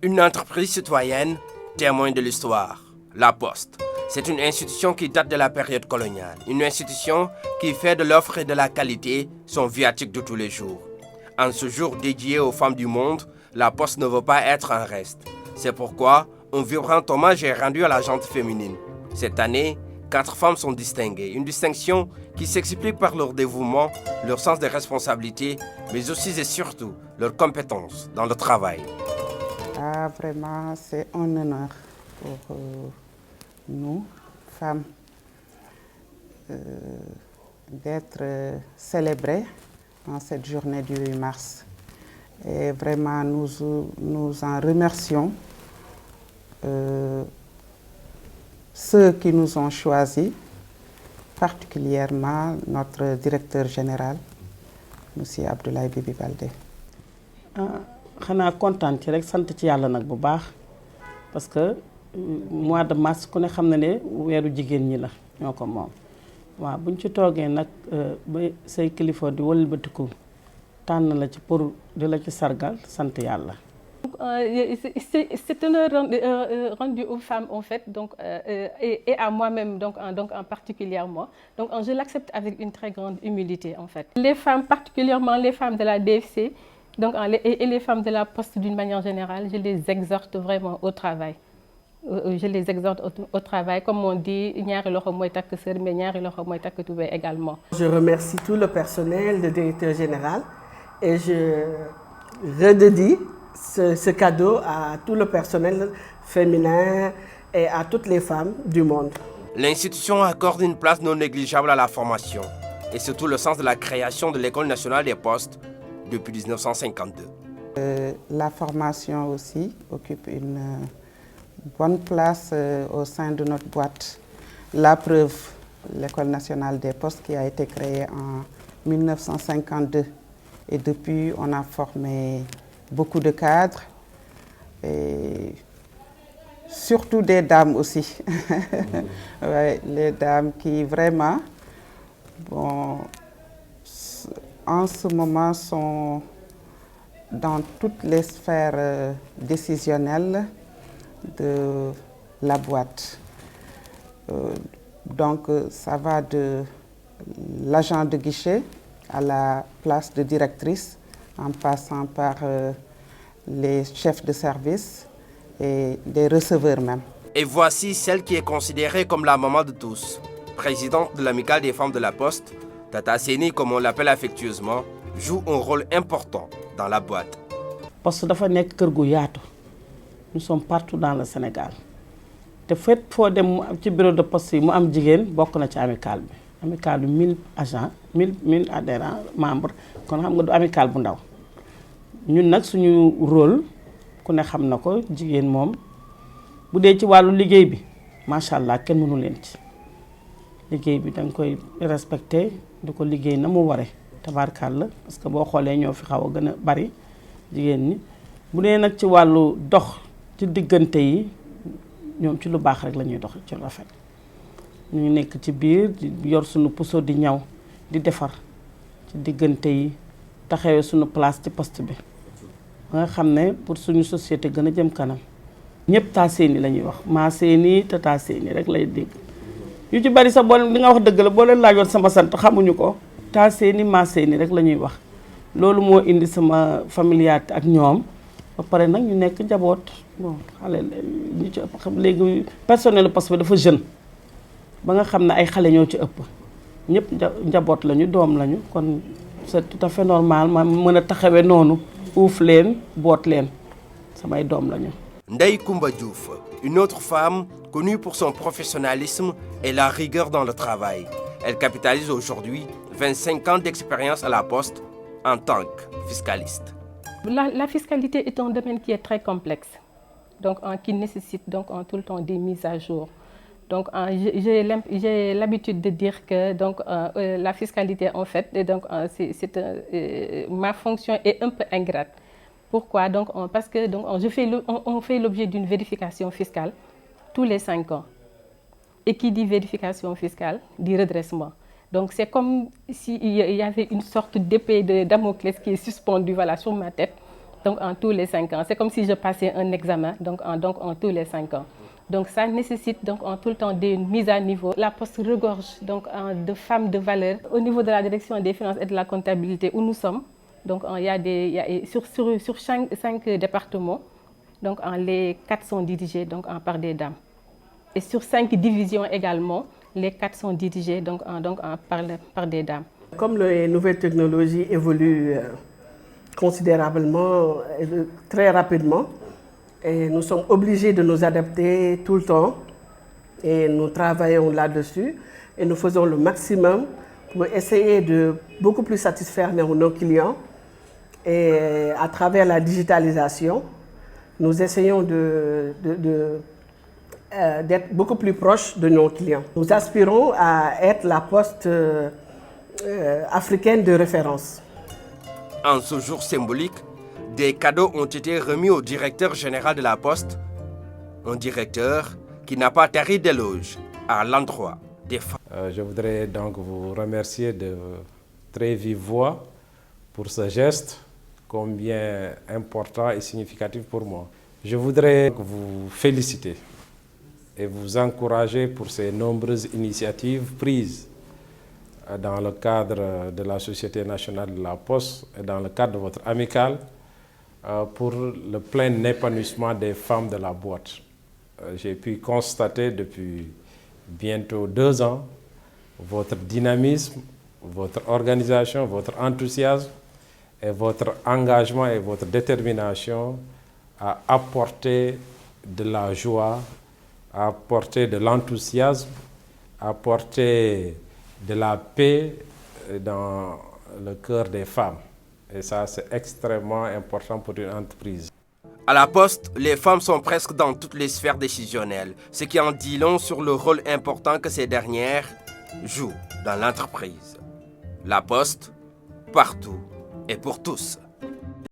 Une entreprise citoyenne, témoin de l'histoire, La Poste. C'est une institution qui date de la période coloniale. Une institution qui fait de l'offre et de la qualité son viatique de tous les jours. En ce jour dédié aux femmes du monde, La Poste ne veut pas être un reste. C'est pourquoi un vibrant hommage est rendu à la gente féminine. Cette année, 4 femmes sont distinguées. Une distinction qui s'explique par leur dévouement, leur sens des responsabilités, mais aussi et surtout leur compétence dans le travail. Ah, vraiment, c'est un honneur pour nous, femmes, d'être célébrées en cette journée du 8 mars. Et vraiment, nous en remercions ceux qui nous ont choisis, particulièrement notre directeur général, M. Abdoulaye Bibi Baldé. xanaa kontaan ci rek sant ci yàlla nag bu baax parce que mois de mars ku ne xam na ne weeru jigéen ñi la ñoo ko moom waaw buñ ci toogee nag ba say kilifa di wëlbatiku tànn la ci pour di la ci sargal sant yàlla. C'est un rendu aux femmes en fait donc, et à moi-même donc en particulièrement. Donc je l'accepte avec une très grande humilité en fait. Les femmes, particulièrement les femmes de la DFC donc, et les femmes de la Poste d'une manière générale, je les exhorte vraiment au travail. Je les exhorte au travail, comme on dit, ñaari loxo mooy takk sër mais ñaari loxo mooy takk tubéy également. Je remercie tout le personnel, le directeur général et je redédie ce cadeau à tout le personnel féminin et à toutes les femmes du monde. L'institution accorde une place non négligeable à la formation et surtout le sens de la création de l'École nationale des postes depuis 1952. La formation aussi occupe une bonne place au sein de notre boîte. La preuve, l'École nationale des postes qui a été créée en 1952 et depuis on a formé beaucoup de cadres et surtout des dames aussi. Ouais, les dames qui vraiment, bon, en ce moment sont dans toutes les sphères décisionnelles de la boîte. Donc ça va de l'agent de guichet à la place de directrice en passant par les chefs de service et les receveurs même. Et voici celle qui est considérée comme la maman de tous. Présidente de l'Amicale des femmes de la Poste, Tata Séni, comme on l'appelle affectueusement, joue un rôle important dans la boîte. Poste dafa nekk kër gu yaatu. Nous sommes partout dans le Sénégal. te fépp foo dem ci bureau de poste yi mu am jigéen bokk na ci amicale bi. Amicale bi 1000 agents 1000 adhérents membres kon xam nga du amicale bu ndaw. ñun nag suñu rôle ku ne xam na ko jigéen moom bu dee ci wàllu liggéey bi macha allah kenn mënu leen ci. liggéey bi danga koy respecté di ko liggéey na mu waree tabaarkàlla parce que boo xoolee ñoo fi xaw a gën a bari jigéen ñi bu dee nag ci wàllu dox ci diggante yi ñoom ci lu baax rek la ñuy dox ci rafet ñu nekk ci biir yor suñu puso di ñaw di defar ci diggante yi taxawee suñu place ci poste bi ba nga xam ne pour suñu société gën a jëm kanam ñëpp taa seeni la ñuy wax maa seeni te taa seeni rek lay dégg yu ci bari sax boo li nga wax dëgg la boo leen laajoon sama sant xamuñu ko taa seeni maa seeni rek la ñuy wax loolu moo indi sama familiarité ak ñoom ba pare nag ñu nekk njaboot bon xale ñu ci ëpp xam léegi personnel poste bi dafa jeune ba nga xam ne ay xale ñoo ci ëpp ñëpp njaboot lañu doom lañu kon c'est tout à fait normal ma mën a taxawee noonu uuf leen boot leen samay doom lañu. Ndeye Koumba Diouf, une autre femme connue pour son professionnalisme et la rigueur dans le travail. Elle capitalise aujourd'hui 25 ans d'expérience à la Poste en tant que fiscaliste. La fiscalité est un domaine qui est très complexe, donc qui nécessite donc tout le temps des mises à jour. Donc j'ai l'habitude de dire que donc la fiscalité en fait donc ma fonction est un peu ingrate. Pourquoi donc parce que donc on fait l'objet d'une vérification fiscale tous les 5 ans. Et qui dit vérification fiscale dit redressement. Donc c'est comme s'il y avait une sorte d'épée de Damoclès qui est suspendue voilà, sur ma tête. donc en tous les 5 ans. C'est comme si je passais un examen, donc en tous les 5 ans. Donc ça nécessite donc en tout le temps des mises à niveau. La Poste regorge donc de femmes de valeur. Au niveau de la direction des finances et de la comptabilité où nous sommes, donc il y a sur 5 départements, donc les 4 sont dirigés donc par des dames. Et sur 5 divisions également, les 4 sont dirigés donc par des dames. Comme les nouvelles technologies évoluent considérablement, très rapidement, et nous sommes obligés de nous adapter tout le temps et nous travaillons là-dessus et nous faisons le maximum pour essayer de beaucoup plus satisfaire nos clients. Et à travers la digitalisation, nous essayons d'être beaucoup plus proches de nos clients. Nous aspirons à être la poste africaine de référence. En ce jour symbolique, des cadeaux ont été remis au directeur général de la Poste, un directeur qui n'a pas tari d'éloges à l'endroit des femmes. Je voudrais donc vous remercier de très vive voix pour ce geste combien important et significatif pour moi. Je voudrais vous féliciter et vous encourager pour ces nombreuses initiatives prises dans le cadre de la Société nationale de la Poste et dans le cadre de votre amicale pour le plein épanouissement des femmes de la boîte. J'ai pu constater depuis bientôt 2 ans votre dynamisme, votre organisation, votre enthousiasme et votre engagement et votre détermination à apporter de la joie, à apporter de l'enthousiasme, à apporter de la paix dans le cœur des femmes. Et ça, c'est extrêmement important pour une entreprise. À la Poste, les femmes sont presque dans toutes les sphères décisionnelles, ce qui en dit long sur le rôle important que ces dernières jouent dans l'entreprise. La Poste, partout et pour tous.